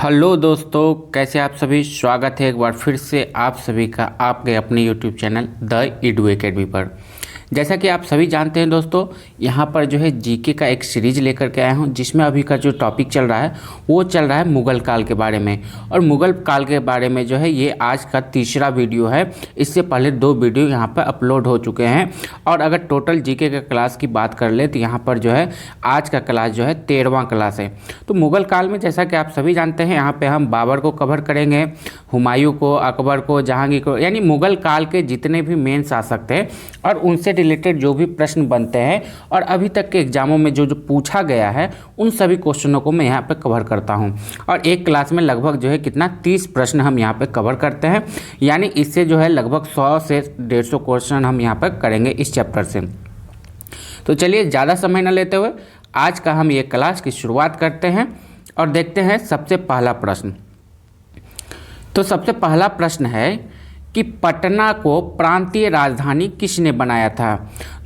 Hello दोस्तों, कैसे आप सभी। स्वागत है एक बार फिर से आप सभी का आपके अपने YouTube channel the Edu academy पर। जैसा कि आप सभी जानते हैं दोस्तों, यहाँ पर जो है जीके का एक सीरीज लेकर के आया हूँ, जिसमें अभी का जो टॉपिक चल रहा है वो चल रहा है मुग़ल काल के बारे में। और मुग़ल काल के बारे में जो है ये आज का तीसरा वीडियो है। इससे पहले 2 वीडियो यहाँ पर अपलोड हो चुके हैं। और अगर टोटल जीके का क्लास की बात कर ले तो यहाँ पर जो है आज का क्लास जो है 13वां क्लास है। तो मुग़ल काल में जैसा कि आप सभी जानते हैं, यहाँ पर हम बाबर को कवर करेंगे, हुमायूं को, अकबर को, जहांगीर को, यानी मुग़ल काल के जितने भी मेन शासक थे और उनसे रिलेटेड जो भी प्रश्न बनते हैं और अभी तक के एग्जामों में जो पूछा गया है उन सभी क्वेश्चनों को मैं यहाँ पे कवर करता हूँ। और एक क्लास में लगभग जो है कितना 30 प्रश्न हम यहाँ पे कवर करते हैं, यानी इससे जो है लगभग 100 से 150 क्वेश्चन हम यहाँ पर करेंगे इस चैप्टर से। तो चलिए ज़्यादा समय न लेते हुए आज का हम ये क्लास की शुरुआत करते हैं और देखते हैं सबसे पहला प्रश्न। तो सबसे पहला प्रश्न है कि पटना को प्रांतीय राजधानी किसने बनाया था।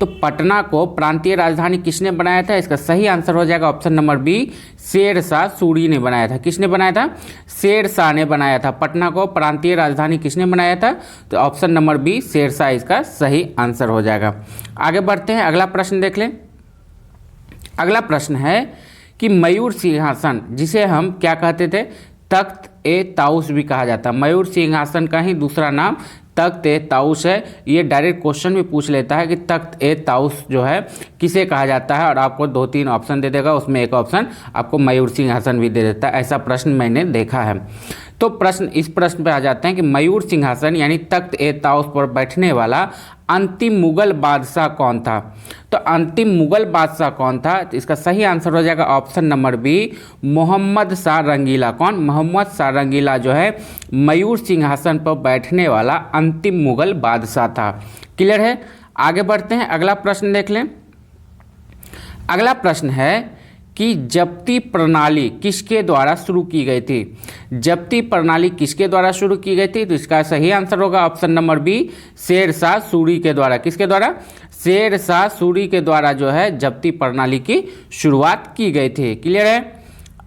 तो पटना को प्रांतीय राजधानी किसने बनाया था, इसका सही आंसर हो जाएगा option number B, Sher Shah Suri ने बनाया था। किसने बनाया था? शेर शाह ने बनाया था। पटना को प्रांतीय राजधानी किसने बनाया था? तो option number B, Sher Shah इसका सही आंसर हो जाएगा। आगे बढ़ते हैं, अगला प्रश्न देख लें। अगला प्रश्न है कि मयूर सिंहासन, जिसे हम क्या कहते थे, तख्त ए ताउस भी कहा जाता है। मयूर सिंहासन का ही दूसरा नाम तख्त ए ताउस है। ये डायरेक्ट क्वेश्चन भी पूछ लेता है कि तख्त ए ताउस जो है किसे कहा जाता है, और आपको 2-3 ऑप्शन दे देगा, उसमें एक ऑप्शन आपको मयूर सिंहासन भी दे देता है। ऐसा प्रश्न मैंने देखा है। तो इस प्रश्न पे आ जाते हैं कि मयूर सिंहासन यानी तख्त ए ताउस पर बैठने वाला अंतिम मुगल बादशाह कौन था। तो अंतिम मुगल बादशाह कौन था, तो इसका सही आंसर हो जाएगा option number B, Mohammad Shah Rangila. कौन? मोहम्मद शाह रंगीला जो है मयूर सिंहासन पर बैठने वाला अंतिम मुगल बादशाह था। क्लियर है? आगे बढ़ते हैं, अगला प्रश्न देख लें। अगला प्रश्न है कि जब्ती प्रणाली किसके द्वारा शुरू की गई थी। जब्ती प्रणाली किसके द्वारा शुरू की गई थी, तो इसका सही आंसर होगा option number B, Sher Shah Suri के द्वारा। किसके द्वारा? शेर शाह सूरी के द्वारा जो है जब्ती प्रणाली की शुरुआत की गई थी। क्लियर है?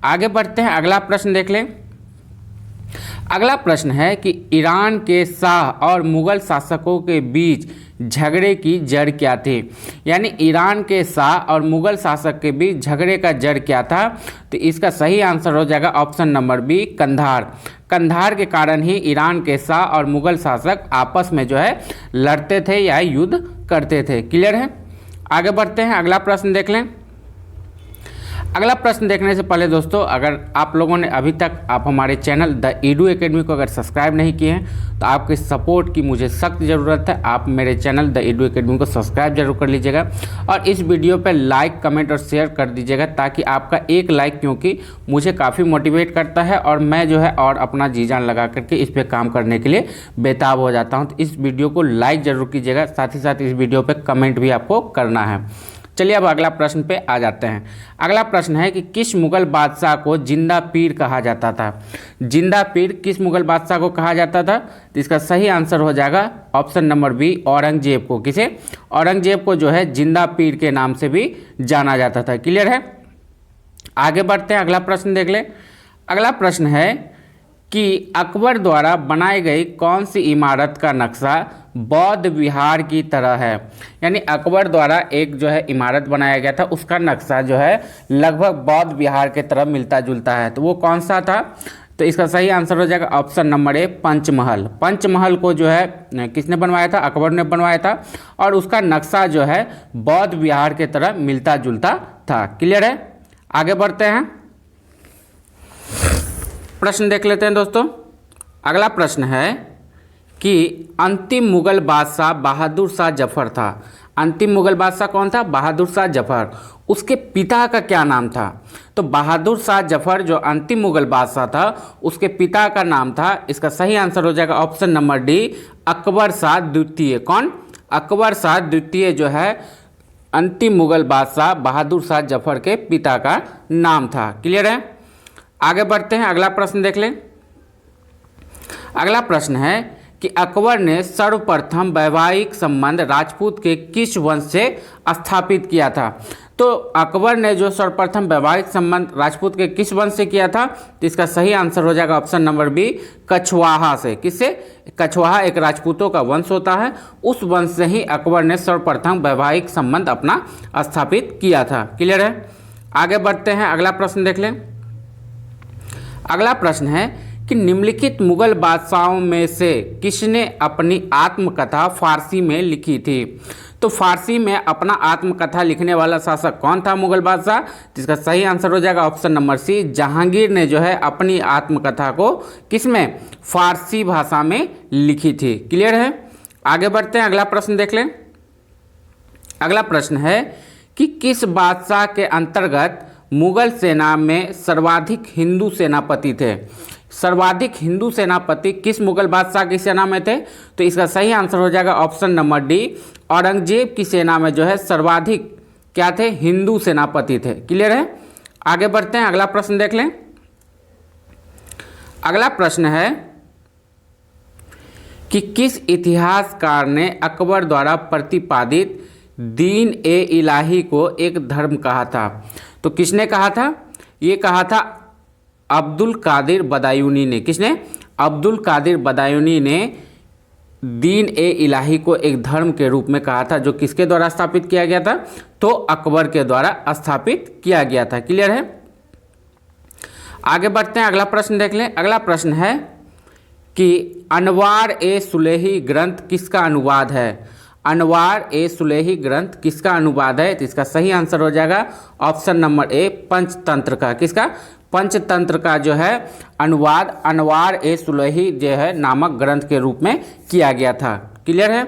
आगे बढ़ते हैं, अगला प्रश्न देख लें। अगला प्रश्न है कि ईरान के शाह और मुगल शासकों के बीच झगड़े की जड़ क्या थी। यानी ईरान के शाह और मुगल शासक के बीच झगड़े का जड़ क्या था, तो इसका सही आंसर हो जाएगा option number b, Kandahar. Kandahar के कारण ही ईरान के शाह और मुगल शासक आपस में जो है लड़ते थे या युद्ध करते थे। क्लियर है? आगे बढ़ते हैं, अगला प्रश्न देख लें। अगला प्रश्न देखने से पहले दोस्तों, अगर आप लोगों ने अभी तक आप हमारे चैनल द ईडू एकेडमी को अगर सब्सक्राइब नहीं किए हैं तो आपके सपोर्ट की मुझे सख्त ज़रूरत है। आप मेरे चैनल द ईडू एकेडमी को सब्सक्राइब जरूर कर लीजिएगा और इस वीडियो पर लाइक, कमेंट और शेयर कर दीजिएगा, ताकि आपका एक लाइक क्योंकि मुझे काफ़ी मोटिवेट करता है और मैं जो है और अपना जी जान लगा करके इस पर काम करने के लिए बेताब हो जाता हूँ। तो इस वीडियो को लाइक ज़रूर कीजिएगा, साथ ही साथ इस वीडियो पर कमेंट भी आपको करना है। चलिए अब अगला प्रश्न पे आ जाते हैं। अगला प्रश्न है कि किस मुगल बादशाह को जिंदा पीर कहा जाता था। जिंदा पीर किस मुगल बादशाह को कहा जाता था, तो इसका सही आंसर हो जाएगा ऑप्शन नंबर बी, औरंगजेब को। किसे? औरंगजेब को जो है जिंदा पीर के नाम से भी जाना जाता था। क्लियर है? आगे बढ़ते हैं, अगला प्रश्न देख ले। अगला प्रश्न है कि अकबर द्वारा बनाई गई कौन सी इमारत का नक्शा बौद्ध विहार की तरह है। यानी अकबर द्वारा एक जो है इमारत बनाया गया था, उसका नक्शा जो है लगभग बौद्ध विहार के तरह मिलता जुलता है। तो वो कौन सा था, तो इसका सही आंसर हो जाएगा option number A, Panchmahal. Panchmahal को जो है किसने बनवाया था? अकबर ने बनवाया था और उसका नक्शा जो है बौद्ध विहार के तरह मिलता जुलता था। क्लियर है? आगे बढ़ते हैं, प्रश्न देख लेते हैं दोस्तों। अगला प्रश्न है कि अंतिम मुगल बादशाह बहादुर शाह जफर था। अंतिम मुगल बादशाह कौन था? बहादुर शाह जफर। उसके पिता का क्या नाम था? तो बहादुर शाह जफर जो अंतिम मुगल बादशाह था, उसके पिता का नाम था, इसका सही आंसर हो जाएगा option number D, Akbar Shah द्वितीय। कौन? अकबर शाह द्वितीय जो है अंतिम मुगल बादशाह बहादुर शाह जफर के पिता का नाम था। क्लियर है? आगे बढ़ते हैं, अगला प्रश्न देख लें। अगला प्रश्न है कि अकबर ने सर्वप्रथम वैवाहिक संबंध राजपूत के किस वंश से स्थापित किया था। तो अकबर ने जो सर्वप्रथम वैवाहिक संबंध राजपूत के किस वंश से किया था, तो इसका सही आंसर हो जाएगा ऑप्शन नंबर बी, कछवाहा से। किससे? कछवाहा एक राजपूतों का वंश होता है, उस वंश से ही अकबर ने सर्वप्रथम वैवाहिक संबंध अपना स्थापित किया था। क्लियर है? आगे बढ़ते हैं, अगला प्रश्न देख लें। अगला प्रश्न है कि निम्नलिखित मुगल बादशाहों में से किसने अपनी आत्मकथा फारसी में लिखी थी? तो फारसी में अपना आत्मकथा लिखने वाला शासक कौन था मुगल बादशाह? जिसका सही आंसर हो जाएगा ऑप्शन नंबर सी, जहांगीर ने जो है अपनी आत्मकथा को किसमें? फारसी भाषा में लिखी थी। क्लियर है? आगे बढ़ते हैं, अगला प्रश्न देख लें। अगला प्रश्न है कि किस बादशाह के अंतर्गत मुगल सेना में सर्वाधिक हिंदू सेनापति थे? सर्वाधिक हिंदू सेनापति किस मुगल बादशाह की सेना में थे? तो इसका सही आंसर हो जाएगा ऑप्शन नंबर डी, औरंगजेब की सेना में जो है सर्वाधिक क्या थे? हिंदू सेनापति थे। क्लियर है? आगे बढ़ते हैं, अगला प्रश्न देख लें। अगला प्रश्न है कि किस इतिहासकार ने अकबर द्वारा प्रतिपादित दीन ए इलाही को एक धर्म कहा था? तो किसने कहा था? ये कहा था अब्दुल कादिर बदायूनी ने। किसने? अब्दुल कादिर बदायूनी ने दीन ए इलाही को एक धर्म के रूप में कहा था, जो किसके द्वारा स्थापित किया गया था? तो अकबर के द्वारा स्थापित किया गया था। क्लियर है? आगे बढ़ते हैं, अगला प्रश्न देख लें। अगला प्रश्न है कि अनवार ए सुलेही ग्रंथ किसका अनुवाद है? अनवार ए सुलेही ग्रंथ किसका अनुवाद है? तो इसका सही आंसर हो जाएगा ऑप्शन नंबर ए, पंचतंत्र का। किसका? पंचतंत्र का जो है अनुवाद अनवार ए सुलेही जो है नामक ग्रंथ के रूप में किया गया था। क्लियर है?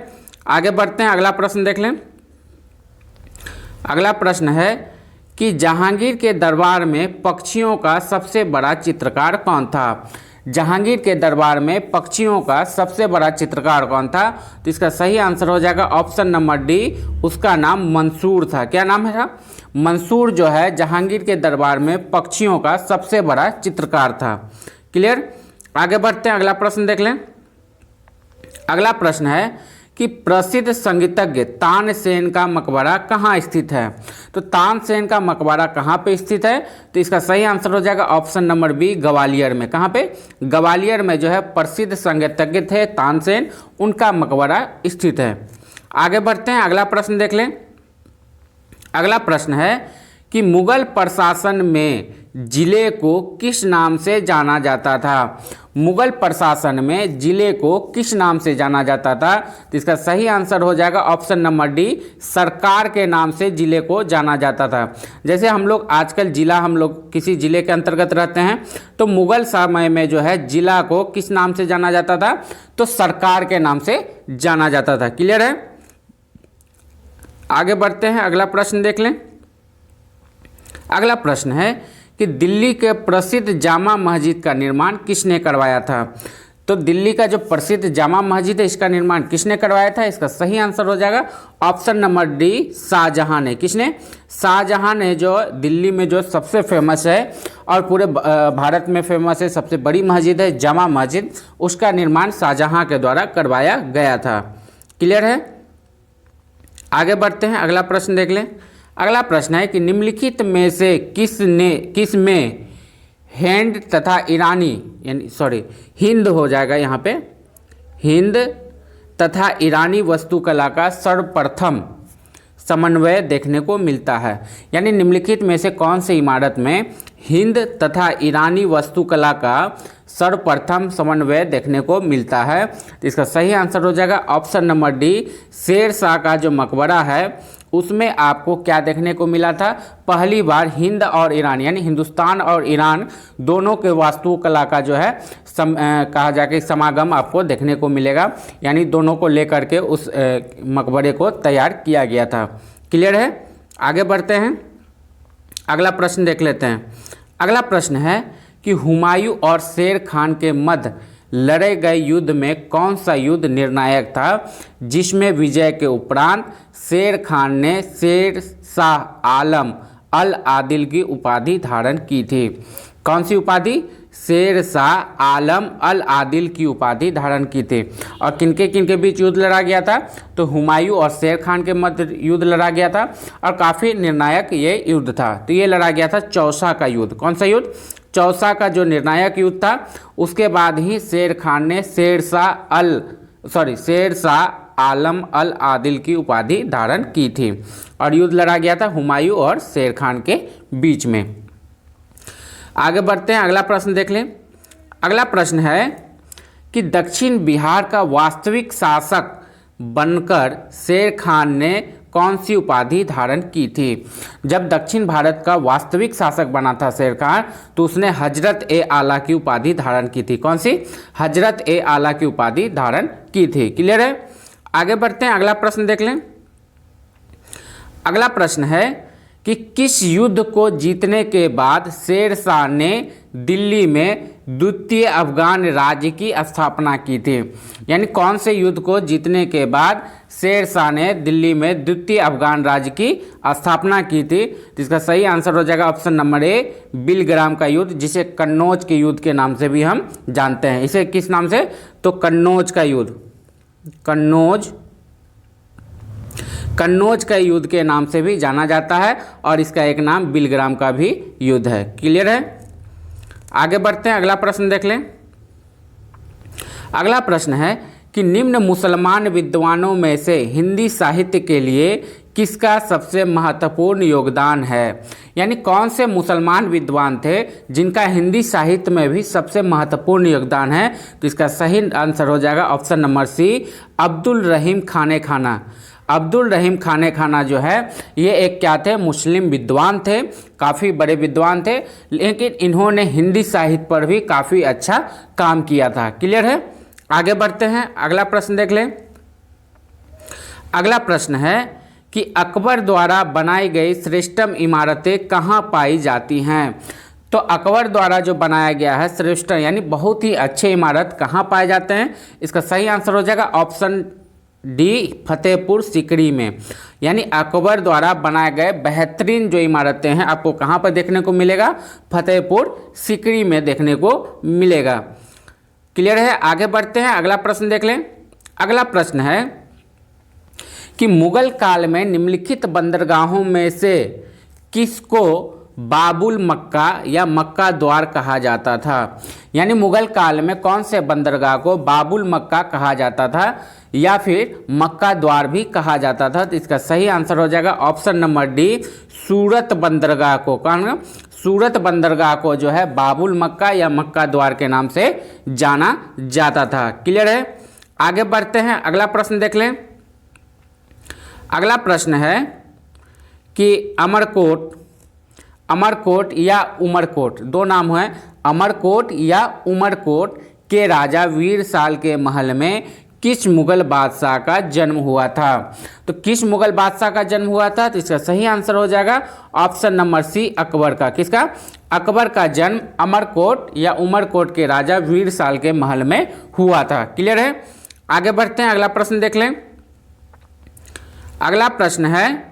आगे बढ़ते हैं, अगला प्रश्न देख लें। अगला प्रश्न है कि जहांगीर के दरबार में पक्षियों का सबसे बड़ा चित्रकार कौन था? जहांगीर के दरबार में पक्षियों का सबसे बड़ा चित्रकार कौन था? तो इसका सही आंसर हो जाएगा ऑप्शन नंबर डी, उसका नाम मंसूर था। क्या नाम है? मंसूर जो है जहांगीर के दरबार में पक्षियों का सबसे बड़ा चित्रकार था। क्लियर? आगे बढ़ते हैं, अगला प्रश्न देख लें। अगला प्रश्न है कि प्रसिद्ध संगीतज्ञ तानसेन का मकबरा कहाँ स्थित है? तो तानसेन का मकबरा कहाँ पे स्थित है? तो इसका सही आंसर हो जाएगा ऑप्शन नंबर बी, ग्वालियर में। कहाँ पे? ग्वालियर में जो है प्रसिद्ध संगीतज्ञ थे तानसेन, उनका मकबरा स्थित है। आगे बढ़ते हैं, अगला प्रश्न देख लें। अगला प्रश्न है कि मुगल प्रशासन में जिले को किस नाम से जाना जाता था? मुगल प्रशासन में जिले को किस नाम से जाना जाता था? तो इसका सही आंसर हो जाएगा ऑप्शन नंबर डी, सरकार के नाम से जिले को जाना जाता था। जैसे हम लोग आजकल जिला, हम लोग किसी जिले के अंतर्गत रहते हैं, तो मुगल समय में जो है जिला को किस नाम से जाना जाता था? तो सरकार के नाम से जाना जाता था। क्लियर है? आगे बढ़ते हैं, अगला प्रश्न देख लें। अगला प्रश्न है कि दिल्ली के प्रसिद्ध जामा मस्जिद का निर्माण किसने करवाया था? तो दिल्ली का जो प्रसिद्ध जामा मस्जिद है, इसका निर्माण किसने करवाया था? इसका सही आंसर हो जाएगा ऑप्शन नंबर डी, शाहजहां ने। किसने? शाहजहां ने, जो दिल्ली में जो सबसे फेमस है और पूरे भारत में फेमस है, सबसे बड़ी मस्जिद है जामा मस्जिद, उसका निर्माण शाहजहां के द्वारा करवाया गया था। क्लियर है? आगे बढ़ते हैं, अगला प्रश्न देख लें। अगला प्रश्न है कि निम्नलिखित में से किस में हिंद तथा ईरानी, यानी हिंद हो जाएगा यहाँ पे, हिंद तथा ईरानी वास्तुकला का सर्वप्रथम समन्वय देखने को मिलता है? यानी निम्नलिखित में से कौन सी इमारत में हिंद तथा ईरानी वास्तुकला का सर्वप्रथम समन्वय देखने को मिलता है? तो इसका सही आंसर हो जाएगा option number D, Sher Shah का जो मकबरा है उसमें आपको क्या देखने को मिला था? पहली बार हिंद और ईरान, यानी हिंदुस्तान और ईरान दोनों के वास्तुकला का जो है कहा जाके समागम आपको देखने को मिलेगा, यानी दोनों को लेकर के उस मकबरे को तैयार किया गया था। क्लियर है? आगे बढ़ते हैं, अगला प्रश्न देख लेते हैं। अगला प्रश्न है कि हुमायूं और शेर खान के मध्य लड़े गए युद्ध में कौन सा युद्ध निर्णायक था, जिसमें विजय के उपरांत शेर खान ने शेर शाह आलम अल आदिल की उपाधि धारण की थी। कौन सी उपाधि? शेर शाह आलम अल आदिल की उपाधि धारण की थी। और किनके किनके बीच युद्ध लड़ा गया था? तो हुमायूं और शेर खान के मध्य युद्ध लड़ा गया था और काफ़ी निर्णायक ये युद्ध था। तो ये लड़ा गया था चौसा का युद्ध। कौन सा युद्ध? चौसा का जो निर्णायक युद्ध था। उसके बाद ही शेर खान ने शेर शाह आलम अल आदिल की उपाधि धारण की थी और युद्ध लड़ा गया था हुमायूं और शेर खान के बीच में। आगे बढ़ते हैं, अगला प्रश्न देख लें। अगला प्रश्न है कि दक्षिण बिहार का वास्तविक शासक बनकर शेर खान ने कौन सी उपाधि धारण की थी? जब दक्षिण भारत का वास्तविक शासक बना था शेर खान तो उसने हजरत ए आला की उपाधि धारण की थी। कौन सी? हजरत ए आला की उपाधि धारण की थी। क्लियर है? आगे बढ़ते हैं, अगला प्रश्न देख लें। अगला प्रश्न है कि किस युद्ध को जीतने के बाद शेर शाह ने दिल्ली में द्वितीय अफगान राज्य की स्थापना की थी? यानी कौन से युद्ध को जीतने के बाद शेर शाह ने दिल्ली में द्वितीय अफगान राज्य की स्थापना की थी? तो इसका सही आंसर हो जाएगा ऑप्शन नंबर ए, बिलग्राम का युद्ध, जिसे कन्नौज के युद्ध के नाम से भी हम जानते हैं। इसे किस नाम से? तो कन्नौज का युद्ध, कन्नौज का युद्ध के नाम से भी जाना जाता है और इसका एक नाम बिलग्राम का भी युद्ध है। क्लियर है? आगे बढ़ते हैं, अगला प्रश्न देख लें। अगला प्रश्न है कि निम्न मुसलमान विद्वानों में से हिंदी साहित्य के लिए किसका सबसे महत्वपूर्ण योगदान है? यानी कौन से मुसलमान विद्वान थे जिनका हिंदी साहित्य में भी सबसे महत्वपूर्ण योगदान है? तो इसका सही आंसर हो जाएगा ऑप्शन नंबर सी, अब्दुल रहीम खाने खाना। अब्दुल रहीम खाने खाना जो है ये एक क्या थे? मुस्लिम विद्वान थे, काफ़ी बड़े विद्वान थे, लेकिन इन्होंने हिंदी साहित्य पर भी काफ़ी अच्छा काम किया था। क्लियर है? आगे बढ़ते हैं, अगला प्रश्न देख लें। अगला प्रश्न है कि अकबर द्वारा बनाई गई श्रेष्ठतम इमारतें कहाँ पाई जाती हैं? तो अकबर द्वारा जो बनाया गया है श्रेष्ठ यानी बहुत ही अच्छे इमारत कहाँ पाए जाते हैं? इसका सही आंसर हो जाएगा ऑप्शन डी, फतेहपुर सीकरी में। यानी अकबर द्वारा बनाए गए बेहतरीन जो इमारतें हैं आपको कहाँ पर देखने को मिलेगा? फतेहपुर सीकरी में देखने को मिलेगा। क्लियर है? आगे बढ़ते हैं, अगला प्रश्न देख लें। अगला प्रश्न है कि मुगल काल में निम्नलिखित बंदरगाहों में से किसको बाबुल मक्का या मक्का द्वार कहा जाता था? यानी मुगल काल में कौन से बंदरगाह को बाबुल मक्का कहा जाता था या फिर मक्का द्वार भी कहा जाता था? तो इसका सही आंसर हो जाएगा ऑप्शन नंबर डी, सूरत बंदरगाह को। कौन? सूरत बंदरगाह को जो है बाबुल मक्का या मक्का द्वार के नाम से जाना जाता था। क्लियर है? आगे बढ़ते हैं, अगला प्रश्न देख लें। अगला प्रश्न है कि अमरकोट या उमरकोट, दो नाम हैं, अमरकोट या उमरकोट के राजा वीर साल के महल में किस मुगल बादशाह का जन्म हुआ था? तो किस मुगल बादशाह का जन्म हुआ था? तो इसका सही आंसर हो जाएगा ऑप्शन नंबर सी, अकबर का। किसका? अकबर का जन्म अमरकोट या उमरकोट के राजा वीर साल के महल में हुआ था। क्लियर है? आगे बढ़ते हैं, अगला प्रश्न देख लें। अगला प्रश्न है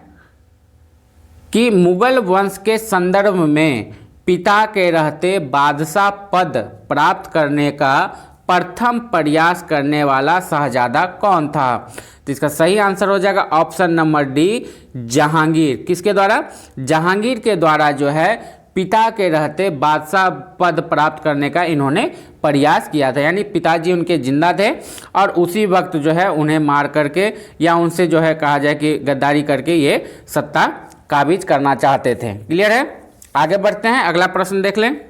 कि मुगल वंश के संदर्भ में पिता के रहते बादशाह पद प्राप्त करने का प्रथम प्रयास करने वाला शहजादा कौन था? तो इसका सही आंसर हो जाएगा ऑप्शन नंबर डी, जहांगीर। किसके द्वारा? जहांगीर के द्वारा जो है पिता के रहते बादशाह पद प्राप्त करने का इन्होंने प्रयास किया था। यानी पिताजी उनके जिंदा थे और उसी वक्त जो है उन्हें मार करके या उनसे जो है कहा जाए कि गद्दारी करके ये सत्ता काबिज करना चाहते थे। क्लियर है? आगे बढ़ते हैं, अगला प्रश्न देख लें।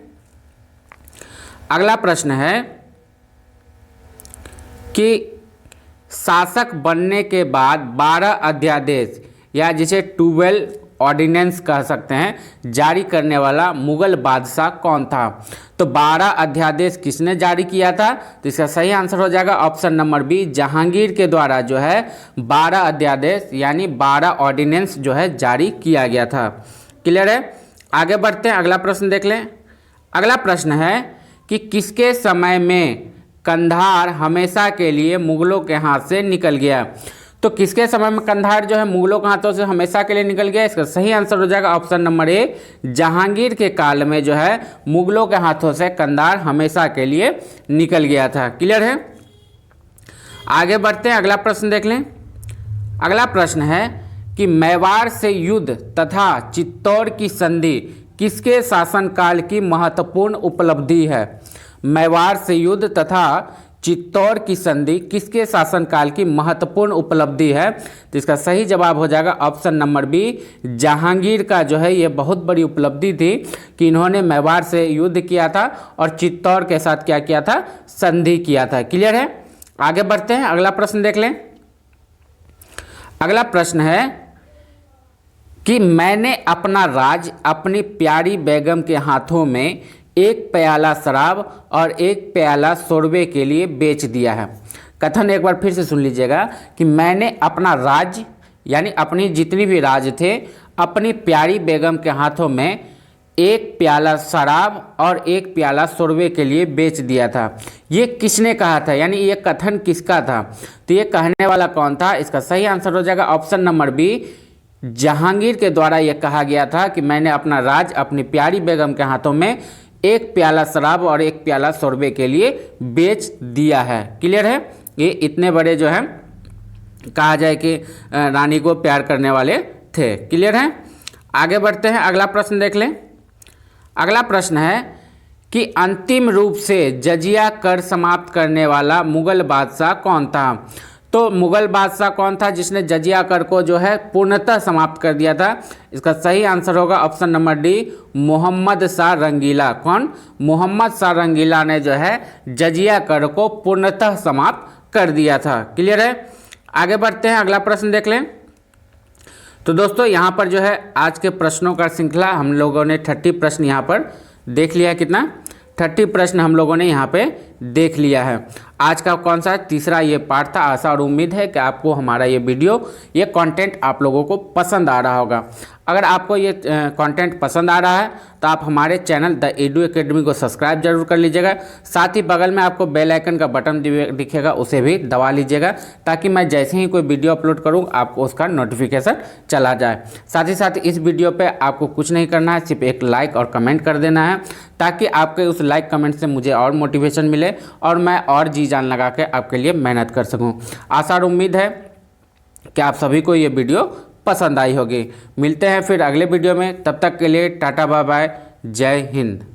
अगला प्रश्न है कि शासक बनने के बाद 12 अध्यादेश या जिसे 12 ऑर्डिनेंस कह सकते हैं जारी करने वाला मुगल बादशाह कौन था? तो 12 अध्यादेश किसने जारी किया था? तो इसका सही आंसर हो जाएगा ऑप्शन नंबर बी, जहांगीर के द्वारा जो है 12 अध्यादेश यानी 12 ऑर्डिनेंस जो है जारी किया गया था। क्लियर है? आगे बढ़ते हैं, अगला प्रश्न देख लें। अगला प्रश्न है कि किसके समय में कंधार हमेशा के लिए मुगलों के हाथ से निकल गया? तो किसके समय में कंधार जो है मुगलों के हाथों से हमेशा के लिए निकल गया? इसका सही आंसर हो जाएगा ऑप्शन नंबर ए, जहांगीर के काल में जो है मुगलों के हाथों से कंधार हमेशा के लिए निकल गया था। क्लियर है? आगे बढ़ते हैं, अगला प्रश्न देख लें। अगला प्रश्न है कि मेवाड़ से युद्ध तथा चित्तौड़ की संधि किसके शासनकाल की महत्वपूर्ण उपलब्धि है? मेवाड़ से युद्ध तथा चित्तौड़ की संधि किसके शासनकाल की महत्वपूर्ण उपलब्धि है? तो इसका सही जवाब हो जाएगा ऑप्शन नंबर बी, जहांगीर का जो है ये बहुत बड़ी उपलब्धि थी कि इन्होंने मेवाड़ से युद्ध किया था और चित्तौड़ के साथ क्या किया था? संधि किया था। क्लियर है? आगे बढ़ते हैं, अगला प्रश्न देख लें। अगला प्रश्न है कि मैंने अपना राज अपनी प्यारी बेगम के हाथों में एक प्याला शराब और एक प्याला शोरबे के लिए बेच दिया है। कथन एक बार फिर से सुन लीजिएगा कि मैंने अपना राज यानी अपनी जितनी भी राज थे अपनी प्यारी बेगम के हाथों में एक प्याला शराब और एक प्याला शोरबे के लिए बेच दिया था। ये किसने कहा था, यानी ये कथन किसका था? तो ये कहने वाला कौन था? इसका सही आंसर हो जाएगा ऑप्शन नंबर बी, जहांगीर के द्वारा यह कहा गया था कि मैंने अपना राज अपनी प्यारी बेगम के हाथों में एक प्याला शराब और एक प्याला शोरबे के लिए बेच दिया है। क्लियर है? ये इतने बड़े जो है कहा जाए कि रानी को प्यार करने वाले थे। क्लियर है? आगे बढ़ते हैं, अगला प्रश्न देख लें। अगला प्रश्न है कि अंतिम रूप से जजिया कर समाप्त करने वाला मुगल बादशाह कौन था? तो मुगल बादशाह कौन था जिसने जजिया कर को जो है पूर्णतः समाप्त कर दिया था? इसका सही आंसर होगा option number D, Mohammad Shah Rangila. कौन? मोहम्मद शाह रंगीला ने जो है जजिया कर को पूर्णतः समाप्त कर दिया था। क्लियर है? आगे बढ़ते हैं, अगला प्रश्न देख लें। तो दोस्तों यहाँ पर जो है आज के प्रश्नों का श्रृंखला हम लोगों ने 30 प्रश्न यहाँ पर देख लिया है। कितना? 30 प्रश्न हम लोगों ने यहाँ पे देख लिया है। आज का कौन सा तीसरा ये पार्ट था। आशा और उम्मीद है कि आपको हमारा ये वीडियो, ये कंटेंट आप लोगों को पसंद आ रहा होगा। अगर आपको ये कंटेंट पसंद आ रहा है तो आप हमारे चैनल द एडू एकेडमी को सब्सक्राइब जरूर कर लीजिएगा। साथ ही बगल में आपको बेल आइकन का बटन दिखेगा, उसे भी दबा लीजिएगा ताकि मैं जैसे ही कोई वीडियो अपलोड करूँ आपको उसका नोटिफिकेशन चला जाए। साथ ही साथ इस वीडियो पे आपको कुछ नहीं करना है, सिर्फ एक लाइक और कमेंट कर देना है ताकि आपके उस लाइक कमेंट से मुझे और मोटिवेशन मिले और मैं और जी जान लगा के आपके लिए मेहनत कर सकूं। आशा और उम्मीद है कि आप सभी को ये वीडियो पसंद आई होगी। मिलते हैं फिर अगले वीडियो में, तब तक के लिए टाटा बाय बाय, जय हिंद।